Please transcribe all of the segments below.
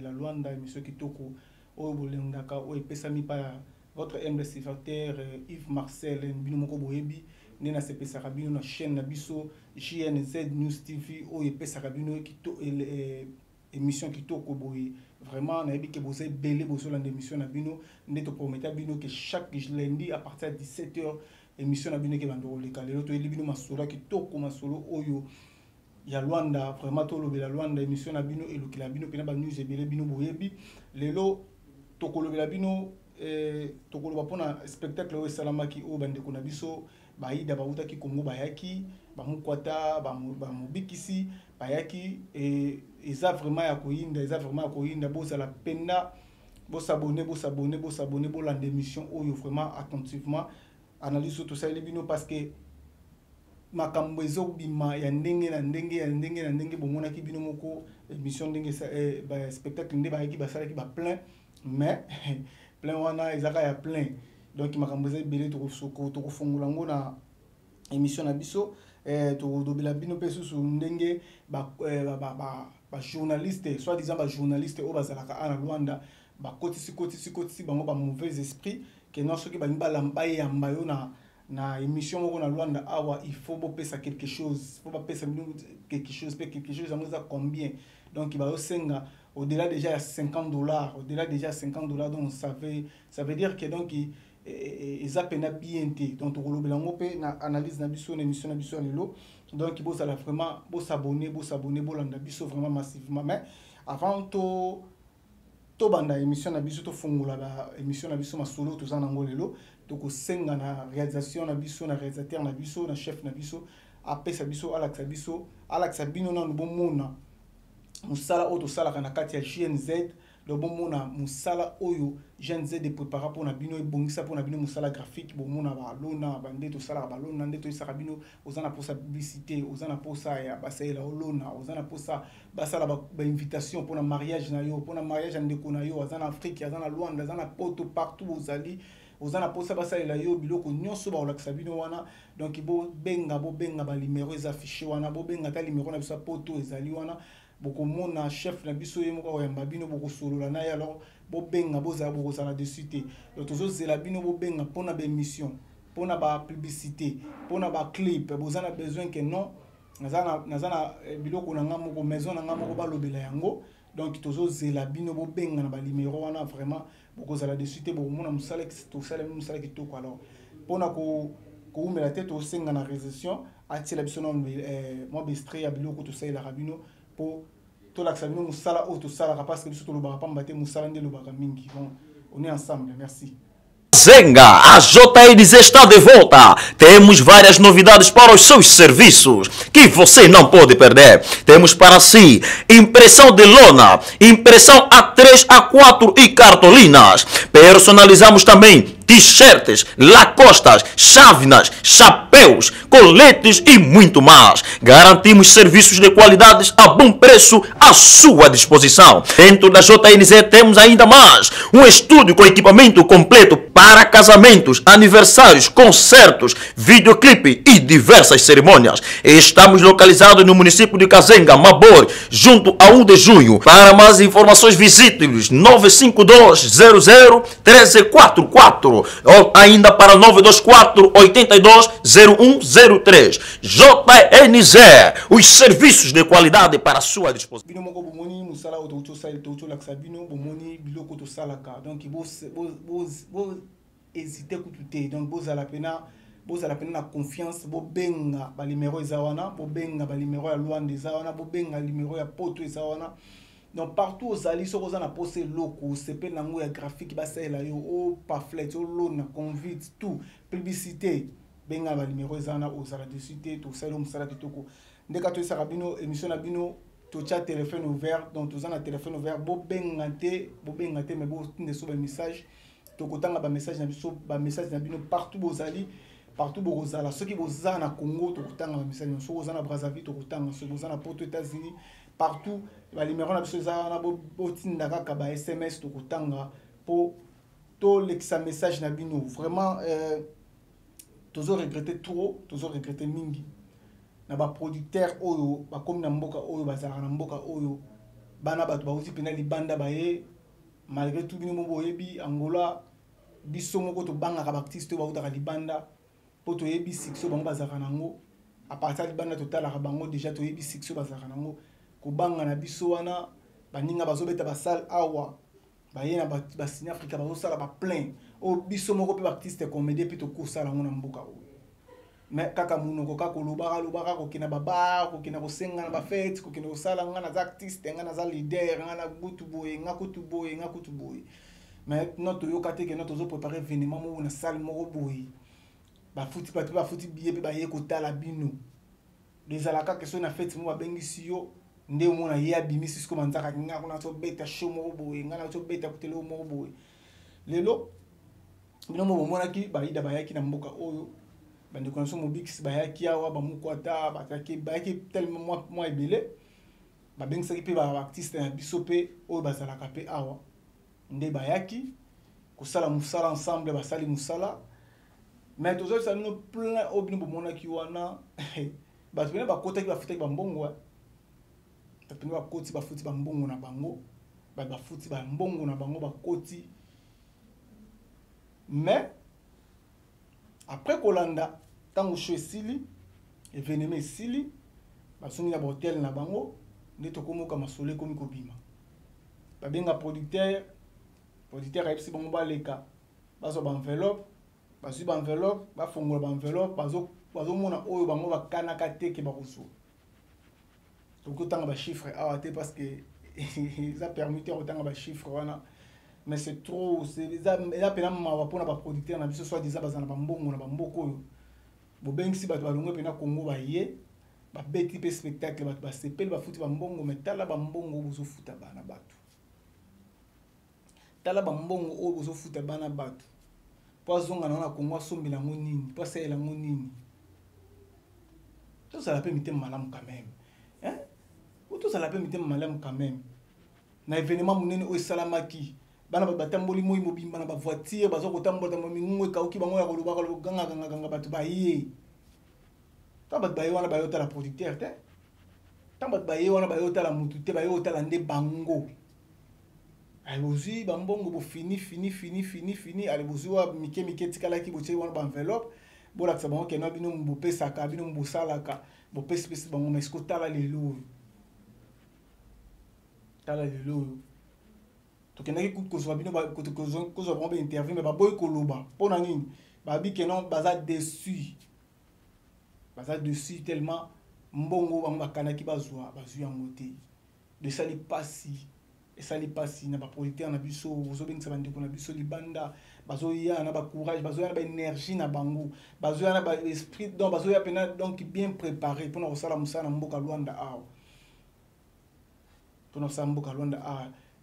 la Luanda émission kitoko oyo bolendaka oyo epesami pa votre humble serviteur Yves Marcel bino moko boyebi nena sepesaka bino na chaîne na biso JNZ News TV oyo epesaka bino émission kitoko boye vraiment nayebi ke boza belé bozolanda émission na bino nde to prometa bino que chaque lundi à partir de 17h émission na bino ke bando leka lelo to eli bino masolo kitoko masolo oyo ya Luanda vraiment to lobela Luanda émission na bino elokela bino pena ba news ebele bino boyebi lelo to kolobela bino tokoloba pona spectacle oyo esalamaki oyo bandeko na biso baida bautaki Congo bayaki bamukwata bamobikisi bayaki eza vraiment ya koyinda bozala pena bosabone bolanda émission oyo vraiment attentivement analyse tout ça bino parce que makambo ezobima ya ndenge na ndenge bomonaki bino moko émission ndenge spectacle nde bayaki basalaki ba plein mais plein wana ezaka ya plein donc makambo ezebele tokofungola ngo na émission na biso todobela bino pe susu ndenge ba journaliste soit disant ba journaliste o bazalaka ana Luanda ba kotisi bango ba mauvais esprit que non soki ba lamba yamba yo na émission moko na Luanda awa il faut bopesa quelque chose quelque chose amoza combien donc il va au senga au-delà déjà $50 donc ça veut dire que donc ils appellent bien donc on na analyse na biso na émission na biso lelo donc il faut vraiment s'abonner bolanda biso vraiment massivement mais avant to banda émission na biso to fungola ba émission na biso masolo to zana ngolelo to ko senga na réalisation na biso na réalisateur na biso na chef na biso apesa biso alaxa bino na bomona musala oyo tosalaka na kati ya GNZ le bomona musala oyo GNZ de prépara pour na bino ebongisa pour na bino musala graphique bomona balona bande tosalaka balona nde toisaka bino ozana posa publicité ozana posa ya basela olona ozana posa basala ba invitation pour na mariage na yo pour na mariage ndeko na yo ozana Afrique ozana Luanda ozana poto partout ozali ozana posa basalela yo biloko nyonso ba olakisa bino wana donc bo benga ba numéro ez affiché wana bo benga ta numéro na biso poto ezali wana boko mona chef na biso ye moko oyamba bino boko solola na ya alors bo benga boza boko sala de cité donc tozo zela bino bo benga pona ba émission pona ba publicité pona ba clip bozana besoin que non nazana biloko na nga moko maison na nga moko ba lobela yango donc tozo zela bino bo benga na ba numéro wana vraiment boko sala de cité boko mona musala ki to ko alors pona ko umela tête au senga na réception atila biso non moi bestre ya biloko to sala rabino pour tout l'accès nous musala ou tout ça parce que surtout le barapam baté musala ndelo baramingi bon on est ensemble merci. Zenga, a JNZ está de volta. Temos várias novidades para os seus serviços que você não pode perder. Temos para si impressão de lona, impressão A3, A4 e cartolinas. Personalizamos também t-shirts, lacostas, chávenas, chapéus, coletes e muito mais. Garantimos serviços de qualidade a bom preço à sua disposição. Dentro da JNZ temos ainda mais um estúdio com equipamento completo para casamentos, aniversários, concertos, videoclipe e diversas cerimônias. Estamos localizados no município de Kazenga, Mabor, junto a 1 de junho. Para mais informações visite-nos 952001344 ou ainda para 924820103. JNZ, os serviços de qualidade para a sua disposição. Hésiter kututé donc boza la pena na confiance bo benga ba numéro ezawana bo benga ba numéro ya Luanda ezawana bo benga numéro ya poto ezawana donc partout aux ali so kozana posé loko CP nango ya graphique ba sela yo o pamphlet o lona convite tout publicité benga ba numéro ezawana ozala de cité to sala musala kitoko ndeka to esaka bino émission na bino to chat téléphone ouvert donc to zana téléphone ouvert bo benga te mais bo tinde so ba message tokotanga ba message na bino partout bozali partout bozala ceux qui bozala na Congo tokotanga ba message ceux bozala na Brazzaville tokotanga ceux bozala na Porto États-Unis partout ba numéro na biso za na botinda kaka ba SMS tokotanga po to lexa message na bino vraiment tozo regretter mingi na ba producteur oyo ba comme na mboka oyo bazala na mboka oyo bana bato bauti pena libanda baye malgré tout bino mo boyebi Angola biso moko to bangaka ba artiste bautaka libanda po to yebi succès bango bazaka nango à partir libanda total la bango déjà to yebi succès bazaka nango ko banga na biso wana baninga bazobeta ba salle awa baye na ba Sine Africa bazo sala ba plein o biso moko pe ba artiste comédie pe to ko sala ngona mboka o mais kaka munoko kaka lobaka ko kina baba ko kina ko senga na ba fête ko kina ko sala ngana za artiste ngana za leader ngana butu boye ngakutu boye mais notre yo kate que notre zo préparer événement mo na salle moko boye ba futi billet pe ba ye ko tala bino les alaka que so na fête mo ba bengisi yo nde mo na ye abimisi siko manzaka nga kuna to beta show moko boye ngana to beta kutelo moko boye lelo bino mo mona ki ba ida ba yaki na mboka oyo bande connaissons mobix bayaki awa bamukwata bayaki tellement moi ebele babengisaki pe ba artiste na biso pe oyo bazalaka pe awa nde bayaki kosala musala ensemble basali musala mais tozosala bino plein oyo bino bomonaki wana bato pene bakotaki bafutaki bambongo bato pene bakoti bafuti bambongo na bango bato bafuti bambongo na bango bakoti mais après kolanda tango show esili événement esili basongi na hotel na bango nde tokomoka masolo komi kobima babenga producteur ayebisi bango baleka bazwa baenveloppe bazwi baenveloppe bafongola baenveloppe bazomona oyo bango bakanaka teke bakozwa tokotanga bachiffre awa te parce que eza permis te kotanga bachiffre wana mais c'est trop eza pena mawa mpona baproducteur na biso soit déjà baza na bambongo na bamboka oyo bobengisi bato balongwe pena Congo baye babeti pe spectacle bato basepeli bafuti bambongo mais tala bambongo oyo bozofuta bana bato tala bambongo oyo bozofuta bana bato po azonga na Congo asombela yango nini po asalela yango nini tozala pe mitema malamu quand même tozala pe mitema malamu quand même na événement monene oyo esalamaki bana batamboli moi mobimba na ba voiture bazo kotambola mingungu ekauki bango ya kolobaka ganga bato baye ta bato baye wana bayo tala producteur te ta bato baye wana bayo tala mutu te bayo tala nde bango ay bozui bambongo bo fini ale bozui wa mike tikala ki boche wana ba enveloppe bola tsa bango kena bino mbopesaka bino mbosalaka bopesi bango mais ko tala lelo tokendaki kozwa bino kozwa bango bainterview mais baboyi koloba mpona nini babi ke non baza dessus tellement mbongo bango bakanaki bazwi yango te esali pasi na baproducteur na biso bozobengisa bandeko na biso libanda bazoya na bacourage bazoya na baénergie na bango bazoya na baesprit donc bazoya pena donc bien préparé mpona kosala mosala na mboka Luanda awa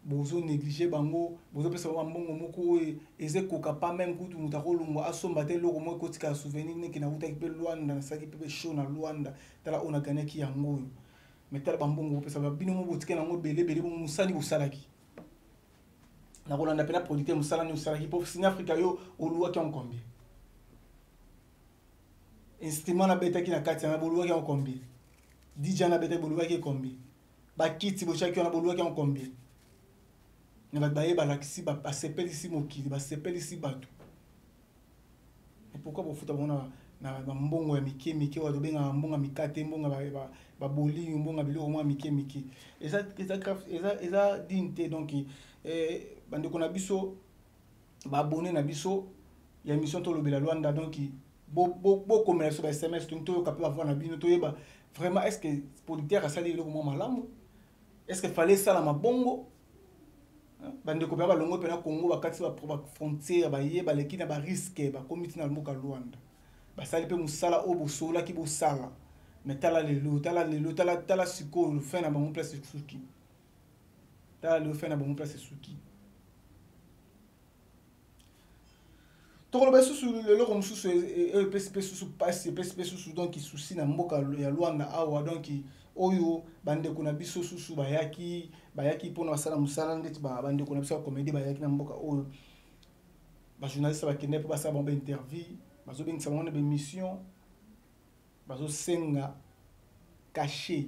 bozo négliger bango bozo pesa mbongo moko oyo ezekoka pa même kutu muta kolungwa asomba te loko moko kotika souvenir neki na utaki pe Luanda na saki pe show na Luanda tala ona ganaki yango mais tala bambongo pesa babino mo botika nango belebele musani bosalaki na kolanda pena producteur musala ni usalaki pour Sine Africa yo oluwaki en combien instrument na betaki na kati na boluwaki en combien DJ na betaki boluwaki combien bakiti bochaki na boluwaki en combien na bato baye balakisi basepelisi mokili basepelisi bato et pourquoi bofuta bona na mbongo ya mike wa tobenga mbongo mikate mbongo baboli mbongo biloko mwa mike eza dignité donc bandeko na biso baabonné na biso ya émission tolobela Luanda donc bokomela biso ba SMS toyoka pe bavoi na bino toyeba vraiment est-ce que producteur asali eloko mwa malamu est-ce que fallait sala mabongo bandeko pe balongo pe na Congo bakati ba frontière baye baleki na ba risque ba komiti na mboka Luanda basali pe musala o bosola ki bosala mais tala siko le fin na bango place suki tokoloba susu leloko mosusu epesi susu pasi epesi susu donc souci na mboka ya Luanda awa donc oyo bandeko na biso susu bayaki mpona basala mosala ndeti bandeko na biso ya comédie bayaki na mboka oyo bajournaliste bakende mpe basala bango bainterview bazobengisa bango na bémission bazosenga cachet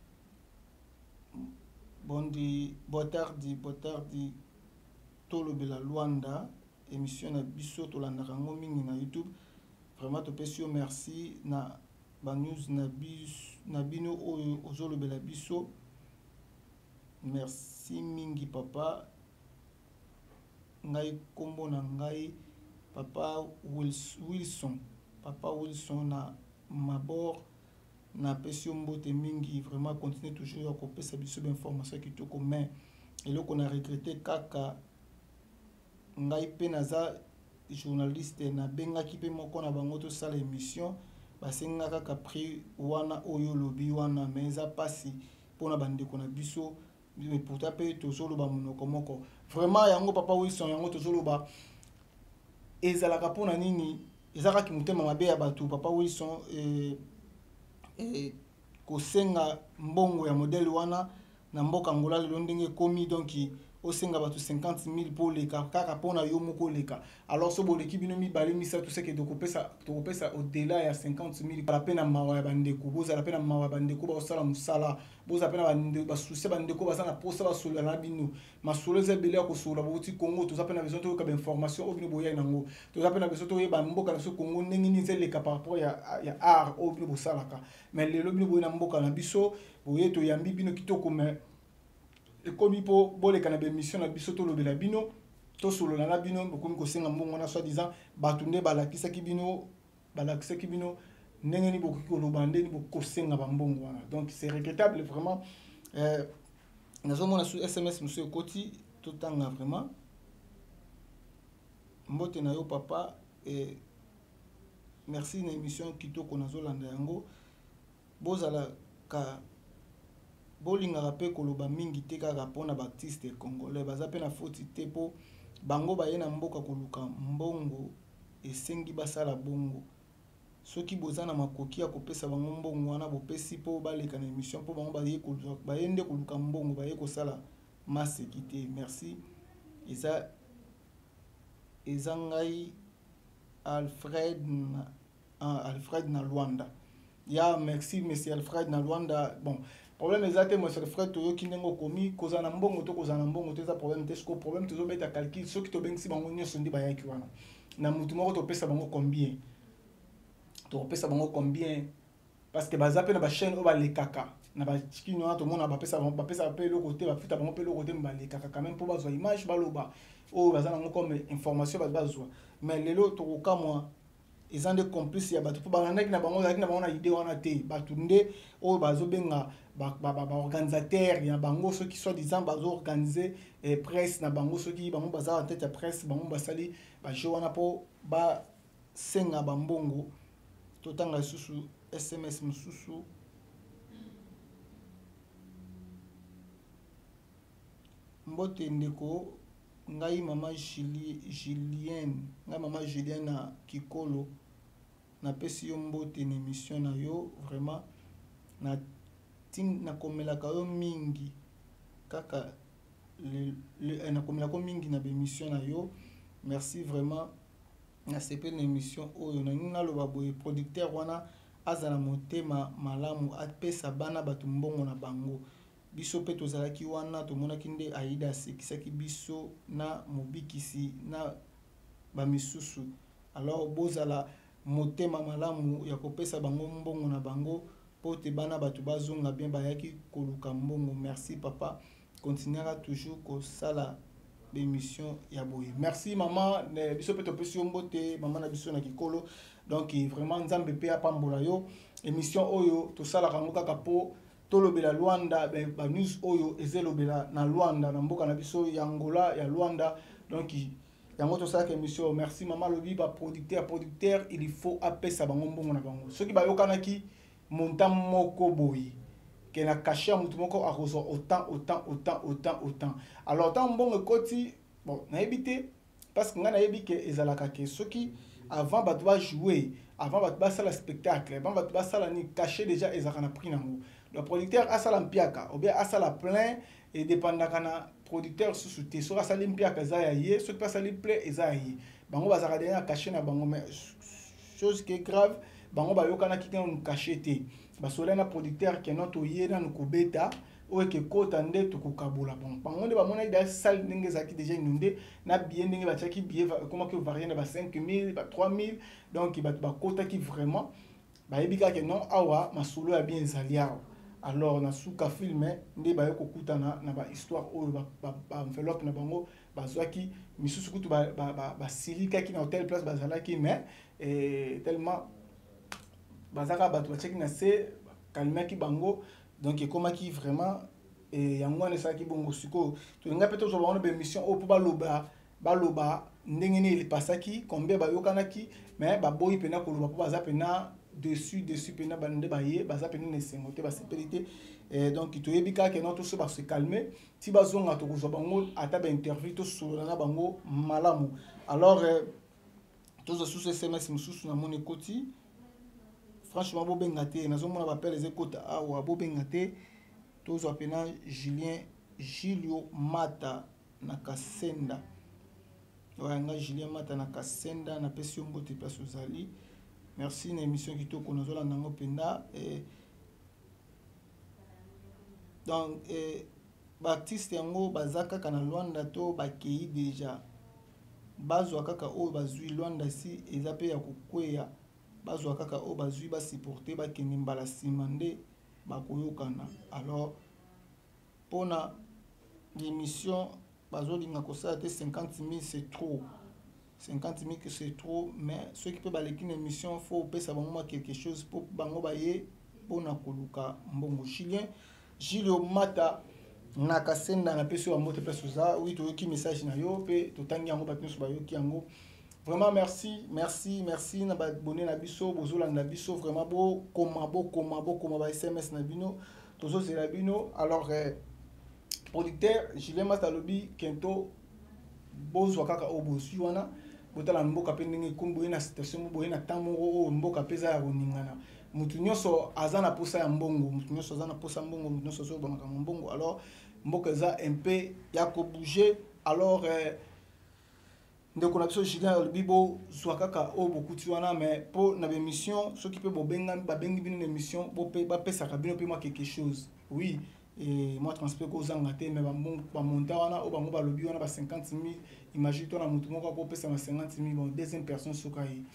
bondi boa tarde tolobela Luanda émission na biso tolandaka ngo mingi na YouTube vraiment topesi yo merci na ba news na bino oyo ozolobela biso merci mingi papa ngai kombo na ngai papa Wilson na mabord na pesi yo mbote mingi vraiment continue toujours ya kopesa biso d'information kitoko mais eloko na regretter kaka ngai pe naza journaliste na bengaki pe moko na bango tosala émission basenga kaka prix wana oyo lobi wana mais eza pasi mpona bandeko na biso mais pourtant pe tozoloba monoko moko vraiment yango papa Wilson yango tozoloba ezalaka mpona nini ezalaki motema mabe ya bato papa Wilson kosenga mbongo ya modèle wana na mboka ngola lelo ndenge komi donc osenga bato 50,000 pour leka kaka pona yo moko leka alors so boleki bino mibale misatu seke tokopesa au-delà ya 50,000 para pena mawa ya bandeko bozala pena mawa ya bandeko basala musala bozala pena bandeko basusi bandeko basana posa basola na bino masolo eza ebele ya kosola boti Congo toza pena besoin toyoka ba information o bino boya nango toza pena besoin toyeba mboka na so Congo ndenge nini ezeleka par rapport ya art o bino bosalaka mais lelo bino boya na mboka na biso boye toyambi bino kitoko mais ekomi po boleka na bémission na biso tolobela bino tosolola na bino bokomi kosenga mbongo na soi-disant bato nde balakisaki bino ndenge ni bokoki koloba nde ni bokosenga bambongo wana donc c'est regrettable vraiment nazomona su SMS monsieur ekoti totanga vraiment mbote na yo papa et merci na émission kitoko nazolanda yango bozala ka bolingaka pe koloba mingi te kaka mpona baartiste congolais baza pe na foti te mpo bango baye na mboka koluka mbongo esengi basala bongo soki boza na makoki ya kopesa bango mbongo wana bopesi mpo baleka na émission mpo bango baye nde koluka mbongo baye kosala maseki te merci eza ngai Alfred na Luanda ya merci monsieur Alfred na Luanda bon problème exacte moi c'est frère toyo ki ndengo komi kozana mbongo to kozana mbongo te za problème te sko problème to zo beta calcul soki to bengisi bango nyonso ndi bayaki wana na mutu moko to pesa bango combien parce que baza pe na ba chaîne o ba lekaka na ba chikino na to mona ba pesa pe le côté ba futa bango pe le côté ba lekaka quand même pour bazwa image baloba o baza nango comme information bazwa mais lelo to ka moi ils ont des complices ya bato po banandaki na bango na idée wana te bato nde o bazobenga organisateur ya bango ceux qui soit disant bazo organiser presse na bango ceux qui bango baza en tête ya presse bango basali ba jeu wana po ba senga bambongo totanga susu SMS mususu mbote ndeko ngai mama Julienne na Kikolo na pesi yo mbote na émission na yo vraiment na komelaka yo mingi kaka na komelaka mingi na émission na yo merci vraiment na sepe na émission oyo na nina loba boye producteur wana azala motema malamu apesa bana bato mbongo na bango biso pe tozalaki wana tomonaki nde Aida asekisaki biso na mobikisi na bamisusu alors bozala motema malamu ya kopesa bango mbongo na bango po te bana bato bazonga bien bayaki koluka mbongo merci papa continuera toujours kosala l'émission ya boye merci maman biso pe topesi yo mbote mama na biso na Kikolo donc vraiment nzambe pe apambola yo émission oyo tosalaka ngo kaka po tolobela Luanda ba news oyo ezelobela na Luanda na mboka na biso ya Angola ya Luanda donc yango tosalaka émission merci maman lobi ba producteur il faut apesa bango mbongo na bango soki bayokanaki montant moko boye que na caché mutu moko akozwa autant alors tant mbongo ekoti bon na ebité parce que nga na yebi ke ezalaka ke soki avant bato ba jouer avant bato ba sala spectacle avant bato ba sala ni caché déjà ezalaka na prix nango le producteur asala mpiaka ou bien asala plein et dépendaka na producteur sous te so asala mpiaka za ya ye so pas sala plein eza ya ye bango bazaka déjà caché na bango mais chose qui est grave bango bayokana ki kan caché te basola na producteur ke noto ye na nkobeta oyo ekekota nde tokokabola bon bango nde bamonaki da salle ndenge ezalaki déjà inondé na billet ndenge batiaki billet ekomaki ovarie na ba 5000 ba 3000 donc bato bakotaki vraiment bayebi kaka non awa masolo ya bien ezali awa. Alors na suka filme nde baye kokutana na ba histoire oyo ba enveloppe na bango bazwaki misusu kutu basilikaki na hotel place bazalaki mais tellement bazaka bato batiaki na se kalimaki bango donc ekomaki vraiment yango wana esalaki bongo sikoyo tolinga mpe tozwa bango na bémission oyo mpo baloba ndenge nini elipasaki combien bayokanaki mais baboyi mpena koloba mpo baza mpena dessus mpena nde baye baza mpena na esengo te basepeli te donc toyebi kaka non toso base calme ti bazonga tokozwa bango ata bainterview tosolola na bango malamu. Alors tozwa susu sms mosusu na moni ekoti franchement bobenga te nazomona bapele ezekota awa bobenga te tozwa pena Julio Mata na Kasenda oyanga Julien Mata na Kasenda na pesi yo mbote place ozali merci na émission kitoko nazolanda yango penda donc baartiste yango baza kaka na Luanda to bakei déjà bazwa kaka oyo bazwi Luanda si eza pe ya kokweya bazwa kaka oyo bazwi basupporter bakende mbala nsima nde bakoyokana. Alors pona l'émission bazolinga kosala te 50 000 c'est trop 50 000 que c'est trop mais ceux qui peuvent baleki une émission faut pesa bango quelque chose pour bango baye pona koluka mbongo. Julio Mata na Kasenda na pesi wa mbote place oza oui toyoki message na yo pe totangi yango bato nyonso bayoki yango vraiment merci na babone na biso bozolanda biso vraiment bokoma ba SMS na bino tozozela bino. Alors producteur Julien Mata lobi kento bozwa kaka o bozwi wana botala mboka pe ndenge kombo na situation boye na tamo o mboka peza ya koningana mutu nyonso azana posa ya mbongo mutu nyonso azana posa mbongo mutu nyonso zo bamaka mbongo. Alors mboka za un peu ya ko bouger. Alors ndeko na biso Julien Bibo zwa kaka o bokuti wana mais po na émission ceux qui peut bobenga babengi bino na émission bo pe ba pesa ka bino pe moi quelque chose oui et moi transfert ko zanga te mais ba monta wana o bango ba lobi wana ba 50 000 imagine toi na mutu moko ko pesa ma 50 000 bon deuxième personne soka yi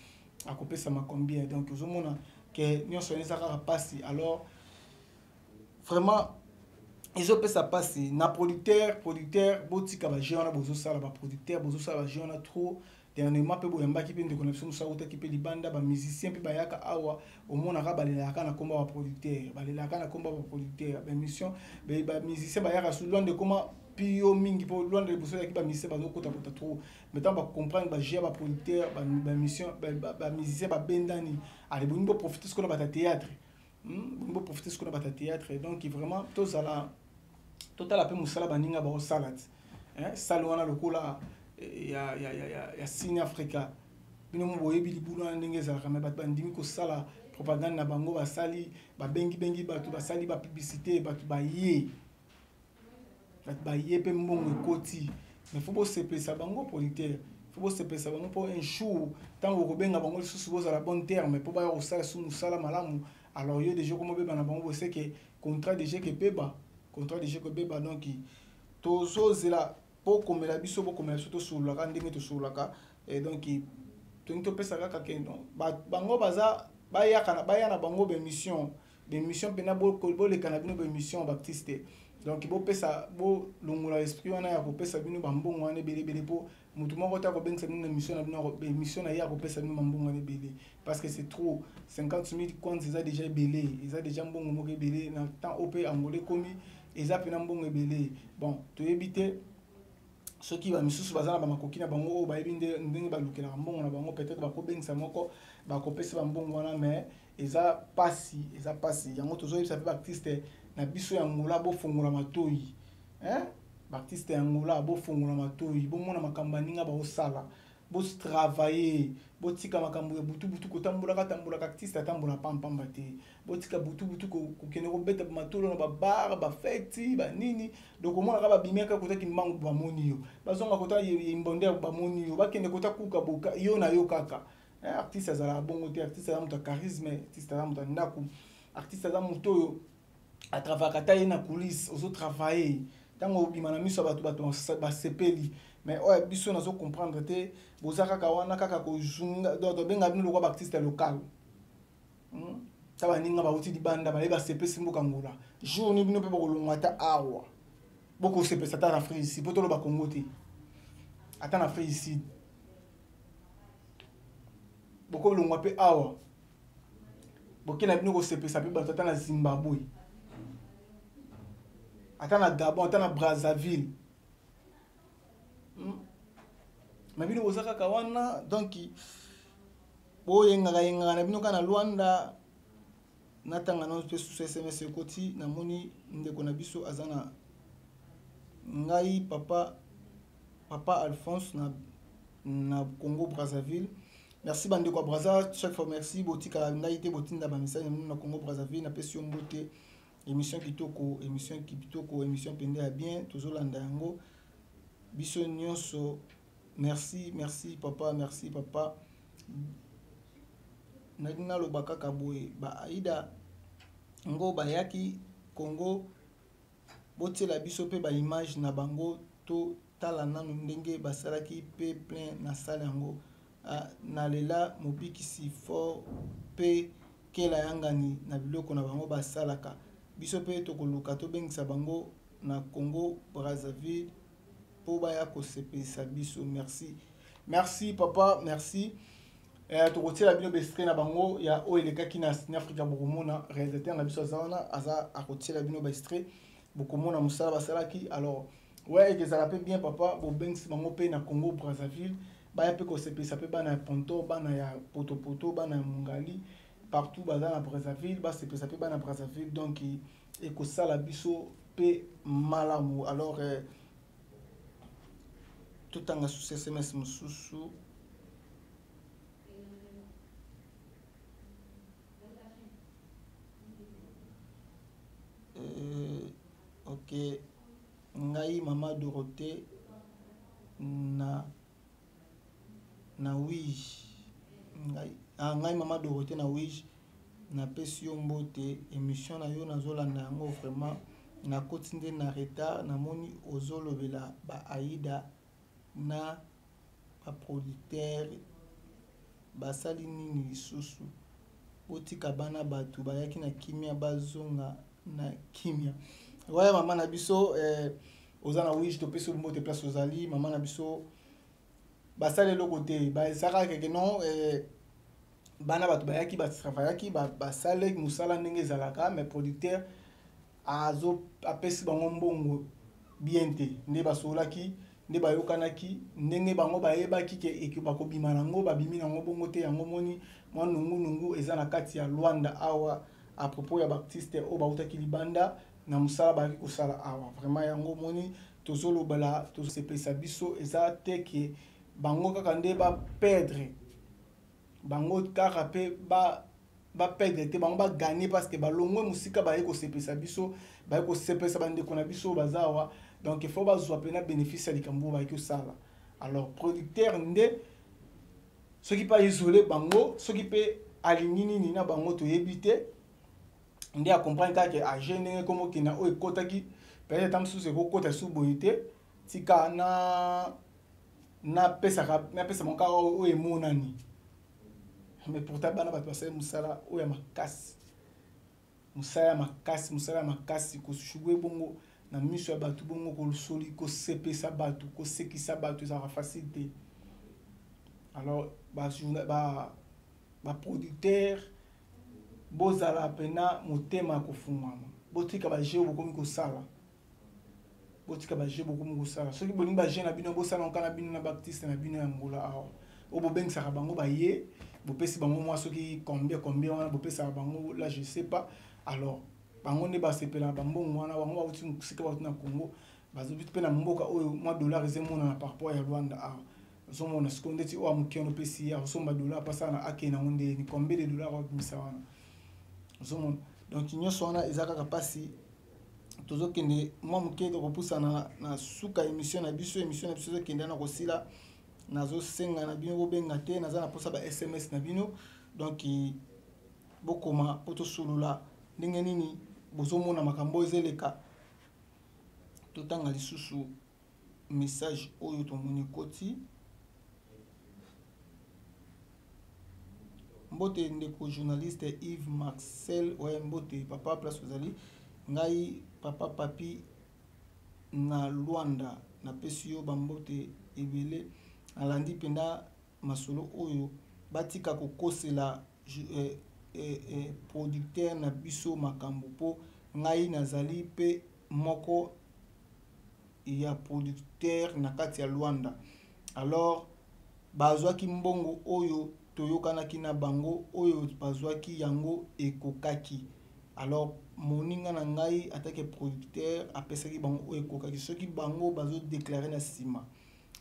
akopesa ma combien donc ozomona que nyonso neza kaka pasi. Alors vraiment ils ont ça passer na producteur botika ba jeune bozo sala ba producteur bozo sala ba jeune trop dernièrement pe boyamba ki pe ndeko na biso musa uta ki pe libanda ba musicien pe bayaka awa omona ka balelaka na komba ba producteur balelaka na komba ba producteur ba émission ba musicien bayaka sous loin de comment pio mingi po loin de boso ya ki ba musicien bazo kota trop maintenant ba comprendre ba jeune ba producteur ba mission ba musicien ba bendani ale bongo profiter ce qu'on a ba théâtre bongo profiter ce qu'on a ba théâtre donc vraiment tous ala total ape musala baninga ba salad salwana lokola ya Sine Africa bino moboyebi libulu na ndenge ezalaka me bato bandimi kosala propagande na bango basali babengi bato basali ba publicité bato baye pe mbongo ekoti mais faut bosepesa bango producteur faut bosepesa bango po un jour tango kobenga bango lisusu bozala bon terme po baya kosala su musala malamu. Alors yo déjà comme beba na bango bose ke contrat déjà ke beba donc tozozela po komela biso tosololaka ndenge tosololaka et donc tongi topesa kaka keno bango baza baya na bango bémission mpena boleka na bino bémission baptiste donc bopesa bolongola esprit wana ya kopesa bino bambongo wana ebelebele po mutu moko ta kobengisa bino na émission na ye ya kopesa bino bambongo wana ebele parce que c'est trop 50 000 comptes eza déjà ebele eza déjà mbongo moko ebele na temps ope angolais komi eza pena mbongo ebele. Bon toyebi te soki ba misusu bazana ba makoki na bango o bayebi ndenge balukela mbongo na bango peut-être bakobengisa moko bakopesa mbongo wana mais eza pasi yango tozoyebisa pe baartiste na biso ya ngola bofongola matoyi baartiste ya ngola bofongola matoyi bomona makambo ninga baosala bos travailler botika makambo ya butu kotambolaka artiste atambola pampamba te botika butu kokende kobeta matolo na babar bafeti banini donc omona ka babimeka kota kimbangu bamoni yo bazonga kota imbonde bamoni yo bakende kota kuka boka yo na yo kaka artiste azala bongo te artiste azala muta charisme artiste azala muta ndaku artiste azala muto yo à travers kata na coulisse aux autres travailler tango bimana miso bato ba sepeli mais ouais biso nazo comprendre te bozaka ka wana kaka ko junga do benga bino lokwa artiste local taba ninga ba uti di banda ba eba sepesi mboka ngula jour ni bino pe ba kolongwa ta awa boko sepesa ta na Afrique ici poto lo ba Congo te ata na Afrique ici boko longwa pe awa bokena bino ko sepesa pe bato ata na Zimbabwe ata na Gabon ata na Brazzaville mais bino ozaka ka wana donc boyenga na bino kana Luanda natanga na pe sous SMS koti na moni ndeko na biso azana ngai papa Alphonse na Congo Brazzaville. Merci bande kwa Brazza chaque fois merci botika ngai te botinda ba message na Congo Brazzaville na pesi mbote émission kitoko émission pende ya bien tozolanda yango biso nyonso. Merci papa nadina lobaka kaboye ba aida ngo bayaki Congo botela biso pe ba image na bango to tala nanu ndenge basalaki pe plein na salle yango na lela mobikisi fort pe kela yangani na biloko na bango basalaka biso pe tokoluka to bengisa bango na Congo Brazzaville po baya ko sepesa biso. Merci papa merci tokotela bino bestre na bango ya oelekaki na Afrika bokomona réalisateur na biso azana aza akotela bino bestre bokomona musala basalaki. Alors ouais ezala pe bien papa bo bengisi bango pe na Congo Brazzaville baya pe ko sepesa pe bana ya Ponto bana ya Poto bana ya Mungali partout baza na Brazzaville ba sepesa pe bana Brazzaville donc et ko sala biso pe malamu. Alors tout en sous SMS mususu ok ngai mama Dorothée na Wige ngai mama Dorothée na Wige na pesi yo mbote émission na yo nazolanda yango vraiment na koti nde na retard namoni ozolobela ba Aida na ba producteur basali nini lisusu botika bana batu bayaki na kimia bazonga na kimia. Ouais mama na biso ozana Wige to pesi mbote place ozali mama na biso basali loko te basaka keke non bana batu bayaki batravaillaki basale musala ndenge ezalaka mais producteur azo apesi bango mbongo bien te nde basolaki nde bayokanaki ndenge bango bayebaki ke bakobima nango babimi nango bongo te yango moni mwa nungu eza na kati ya Luanda awa à propos ya baptiste o bautaki libanda na musala baki kosala awa vraiment yango moni tozolobala tozosepesa biso eza te ke bango kaka nde ba perdre bango kaka pe ba perdre te bango ba gagner parce que balongwe musika baye ko sepesa biso baye ko sepesa bandeko na biso bazawa donc il faut bazwa pena bénéfice ya likambo baye ko sala. Alors producteur nde soki pa isolé bango soki pe alingi nini na bango to yebite nde a comprendre kaka a gêner comme kina o ekotaki peut-être tam sous ko kota sous boyité tika na pesa mon ka o emonani mais pourtant bana bato basala musala o ya makasi musala makasi ko shugwe bongo na miso ya bato bongo ko soli ko sepesa bato ko sekisa bato za facilité. Alors ba producteur bozala pena motema ko fungama botika ba jeu bokomi ko sala soki bolingi ba jeune na bino bosala nkana bino na baptiste na bino ya ngola awa o bobengisaka bango baye bopesi bango mwa soki combien wana bopesaka bango là je sais pas. Alors bango nde basepela bambongo wana bango bauti musika bauti na Congo bazobiti pe na mboka oyo mwa dollar ezemona na par rapport ya Rwanda awa ozomona siko ndeti oyo amokeno pesi ya osomba dollar pasa na ake na ngonde ni combien de dollars wabimisa wana ozomona donc nyonso wana ezaka kapasi tozokende mwa moke tokopusa na suka émission na biso ezokende na kosila nazosenga na bino bobenga te naza na posa ba SMS na bino donc bokoma po tosolola ndenge nini bozomona makambo ezeleka totanga lisusu message oyo tomoni koti mbote ndeko journaliste Yves Marcel ouais mbote papa place ozali ngai papa papi na Luanda na pesi yo bambote ebele alandi penda masolo oyo batika kokosela producteur na biso makambo po ngai nazali pe moko ya producteur na kati ya Luanda. Alors bazwaki mbongo oyo toyokanaki na bango oyo bazwaki yango ekokaki. Alors moninga na ngai atake producteur apesaki bango oyo ekokaki soki bango bazo déclarer na sima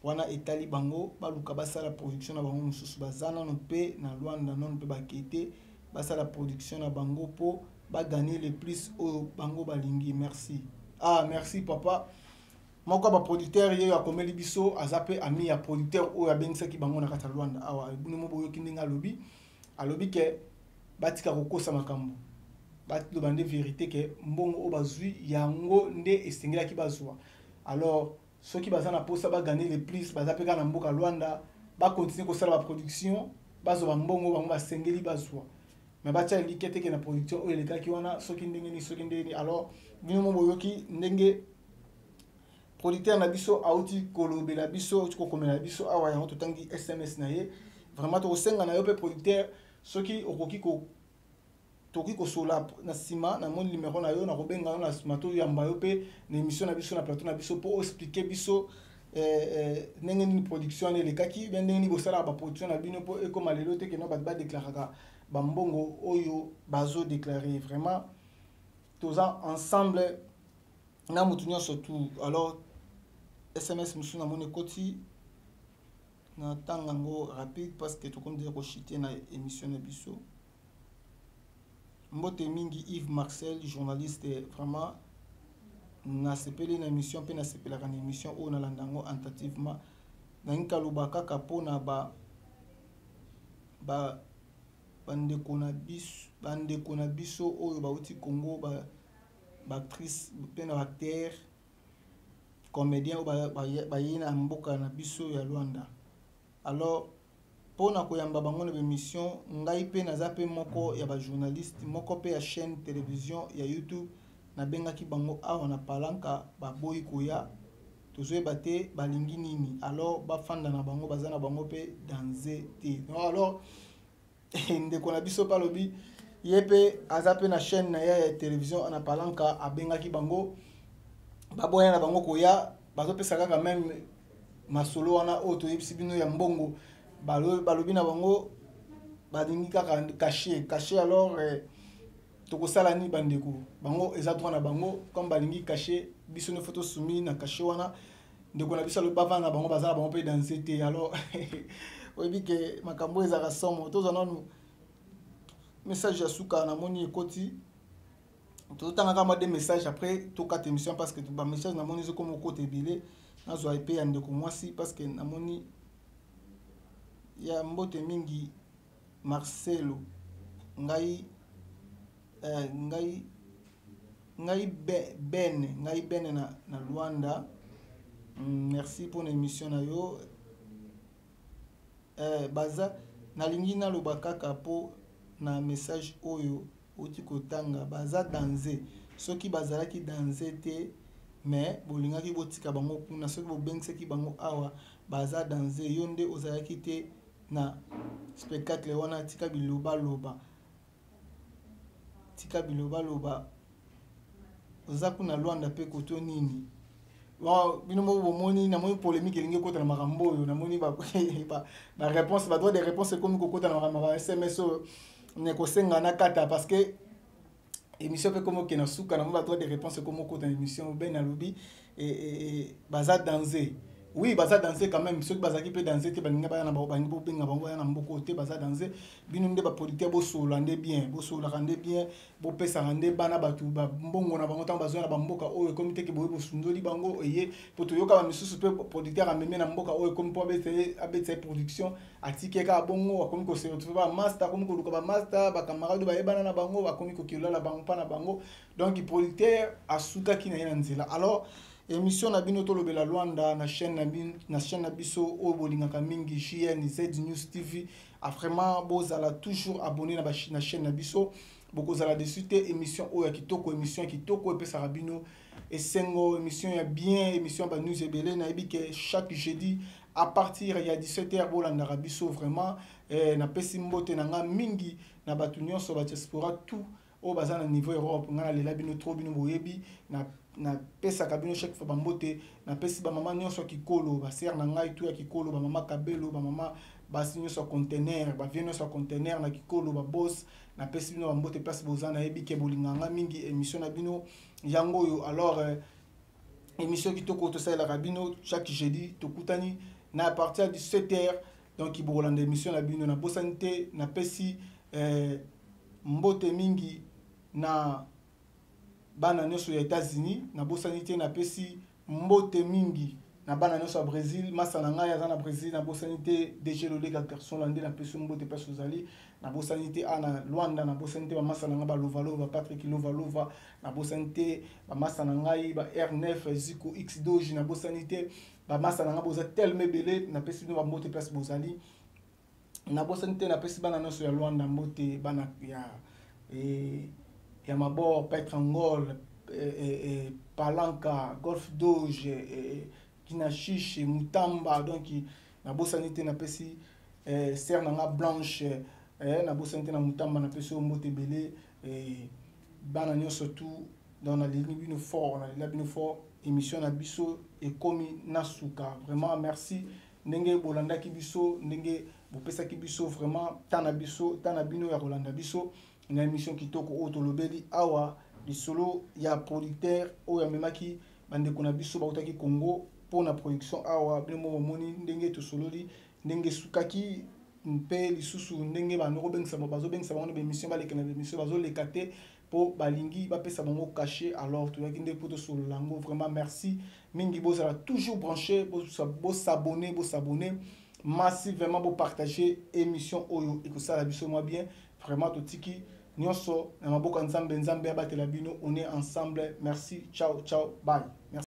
wana etali bango baluka basala production na bango mususu bazana no pe na Luanda non pe bakete basala production na bango po ba gagner le plus oyo bango balingi. Merci. Ah merci papa. Moko ba producteur yeyo akomeli biso azape ami ya producteur oyo abengisaki bango na kata Luanda awa ebuni mo boyo kindinga lobi alobi ke batika kokosa makambo bati bande vérité ke mbongo o bazui yango nde esengelaki bazwa. Alors soki bazana posa ba gagner le plus bazape kana mboka Luanda ba continuer ko sala ba production bazo ba mbongo bango basengeli bazwa mais batia likete ke na production oyo lekaki wana soki ndenge ni soki ndenge ni. Alors bino mo boyoki ndenge producteur na biso auti kolobela biso auti kokomela biso awa yango totangi SMS na ye vraiment to senga na yo pe producteur soki okoki ko toki ko sola na sima na mon numéro na yo na kobenga na sima to yamba yo pe na émission na biso na plateau na biso pour expliquer biso ndenge ni production na lekaki ndenge ni bosala ba production na bino po ekoma lelo te ke no ba déclaraka ba mbongo oyo bazo déclarer. Vraiment toza ensemble na mutunyo surtout. Alors SMS musu na moni koti na tangango rapide parce que tout comme dire ko chiter na émission na biso mbote mingi Yves Marcel journaliste vraiment na sepeli na émission pe na sepela na émission o na landango tentativement na nkaloba kaka pona bandeko na biso oyo bauti Congo ba actrice pe na acteur comédien ba yina mboka na biso ya Luanda. Alors pona koyamba bango na émission ngai pe naza pe moko ya ba journaliste moko pe ya chaîne télévision ya YouTube na bengaki bango awa na palanka ba boyi koya tozoe bate balingi nini. Alors ba fanda na bango bazana bango pe danser te. Alors ndeko na biso palobi yepe azape na chaîne na ya télévision na palanka abengaki bango baboya na bango koya bazopesa kaka même masolo wana oyo toyebisi bino ya mbongo balobi na bango balingi kaka caché. Alors tokosala ni bandeko bango eza droit na bango comme balingi caché biso ne photo sumi na caché wana ndeko na biso alobi bavanga bango bazala bango pe danser te. Alors oyebi ke makambo ezaka somo tozana nu message ya suka na moni ekoti totanga kama des messages après to quatre émissions parce que ba message na moni zo comme côté ebele nazo IP ya ndeko mwasi parce que na moni ya mbote mingi Marcelo ngai bene na Luanda. Merci pour l'émission na yo. Baza nalingi na loba kaka po na message oyo oti kotanga baza danser soki bazalaki danser te mais bolingaki botika bango kuna soki bobengisaki bango awa baza danser yo nde ozalaki te na spectacle wana tika biloba oza kuna Luanda pe koto nini. Bon, bino mo bomoni na moni polémique elingi kota na makambo oyo na moni ba réponse ba droit des réponses comme kota na makambo SMS ne kosenga na kata parce que émission pe comme ke na suka na ba droit des réponses comme kota na émission ben na lobby et baza danser oui baza danser quand même ceux qui bazaki peut danser te baninga baya na bangi bo benga bango ya na mboko te baza danser bino nde ba producteur bo solo nde bien bo pesa nde bana batu ba mbongo na bango tant bazo na ba mboka oyo comité ke boye bo sundoli bango eye poto yoka ba misusu pe producteur ameme na mboka oyo comme po abetse production atike ka bongo akomi ko se retrouver ba master akomi ko luka ba master ba camarade ba yebana na bango akomi ko kilola bango pa na bango donc producteur asuka ki na nzela alors émission na bino tolobela Luanda na chaîne na biso o bolingaka mingi JN Z News TV a vraiment bozala toujours abonné na chaîne na biso bokozala dessus te émission o ya kitoko epesa rabino esengo émission ya bien émission ba news ebele na ebike chaque jeudi à partir ya 17h bolanda rabiso vraiment na pesi mbote na nga mingi na batu nyonso ba diaspora tout o bazana niveau Europe ngana lela bino trop bino boyebi na pesa kabino chaque fois bambote na pesi ba mama nyonso kikolo ba ser na ngai tout ya kikolo ba mama kabelo ba mama basi nyonso conteneur ba vie nyonso conteneur na kikolo ba boss na pesi bino bambote place bozana ebike bolinganga mingi émission na bino yango yo alors émission kitoko to sala rabino chaque jeudi to kutani na à partir de 17h donc ibolanda émission na bino na bosanité na pesi mbote mingi na bana nyonso ya États-Unis na bosanité na pesi mbote mingi na bana nyonso ya Brésil masana ngai aza na Brésil na bosanité DG Lolega garçon lande na pesi mbote pesi ozali na bosanité ana Luanda na bosanité ba masana ngai ba Lovalova Patrick Lovalova na bosanité ba masana ngai ba R9 Zico X2 na bosanité ba masana ngai boza tellement belé na pesi no ba mbote pesi bozali na bosanité na pesi bana nyonso ya Luanda mbote bana ya mabor Petrangol Palanca Golf Doge Kinashish Mutamba donc na bosanité na pesi ser nanga Blanche na bosanité na Mutamba na pesi mbote belé bana nyonso tout dans la ligne bino fort na la bino fort émission na biso et komi nasuka vraiment merci ndenge bolanda ki biso ndenge bopesa ki biso vraiment tana bino ya rolanda biso na émission kitoko o tolobeli awa lisolo ya producteur o ya memaki bande kona biso ba utaki Congo pour na production awa bino moni ndenge to sololi ndenge sukaki mpe lisusu ndenge ba no bengisa bazo bengisa ba no émission ba lekana émission bazo lekate po balingi ba pesa bango caché alors to yaki ndenge poto solo lango vraiment merci mingi bozala toujours branché bo s'abonner massivement bo partager émission oyo et que ça la biso moi bien vraiment to tiki nyonso na maboko nzambe abatela bino on est ensemble merci ciao bye merci.